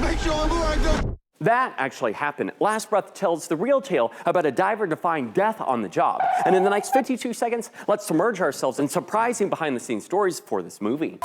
make sure I'm right. That actually happened. Last Breath tells the real tale about a diver defying death on the job. And in the next 52 seconds, let's submerge ourselves in surprising behind-the-scenes stories for this movie.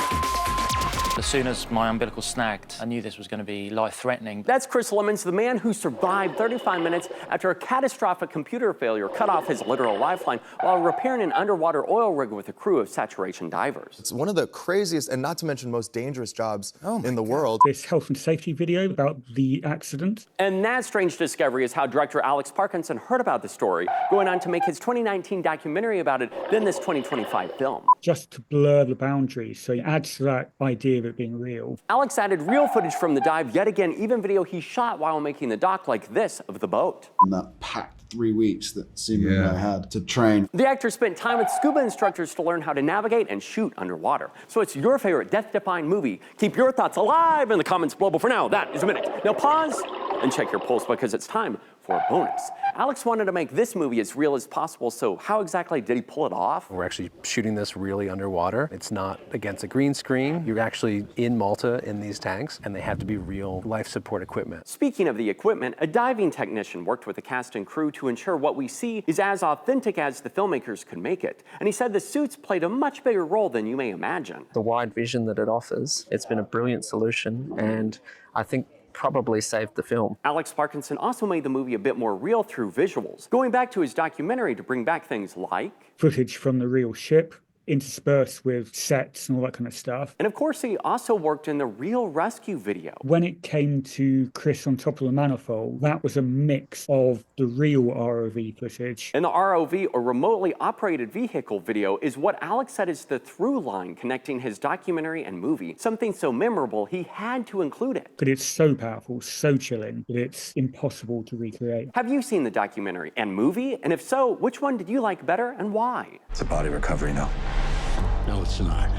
As soon as my umbilical snagged, I knew this was going to be life-threatening. That's Chris Lemons, the man who survived 35 minutes after a catastrophic computer failure cut off his literal lifeline while repairing an underwater oil rig with a crew of saturation divers. It's one of the craziest, and not to mention most dangerous jobs in the world. This health and safety video about the accident. And that strange discovery is how director Alex Parkinson heard about the story, going on to make his 2019 documentary about it, then this 2025 film. Just to blur the boundaries, so it adds to that idea of it being real. Alex added real footage from the dive, yet again, even video he shot while making the doc, like this of the boat. In that packed 3 weeks that Simu and I had to train. The actor spent time with scuba instructors to learn how to navigate and shoot underwater. So it's your favorite death-defying movie. Keep your thoughts alive in the comments below, but for now, that is a minute. Now pause and check your pulse because it's time for a bonus. Alex wanted to make this movie as real as possible, so how exactly did he pull it off? We're actually shooting this really underwater. It's not against a green screen. You're actually in Malta in these tanks, and they have to be real life support equipment. Speaking of the equipment, a diving technician worked with the cast and crew to ensure what we see is as authentic as the filmmakers could make it. And he said the suits played a much bigger role than you may imagine. The wide vision that it offers, it's been a brilliant solution, and I think probably saved the film. Alex Parkinson also made the movie a bit more real through visuals, going back to his documentary to bring back things like Footage from the real ship, interspersed with sets and all that kind of stuff. and of course he also worked in the real rescue video. When it came to Chris on top of the manifold, that was a mix of the real ROV footage. And the ROV, or remotely operated vehicle video, is what Alex said is the through line connecting his documentary and movie. Something so memorable, he had to include it. But it's so powerful, so chilling, that it's impossible to recreate. Have you seen the documentary and movie? And if so, which one did you like better and why? It's a body recovery now. No, it's not.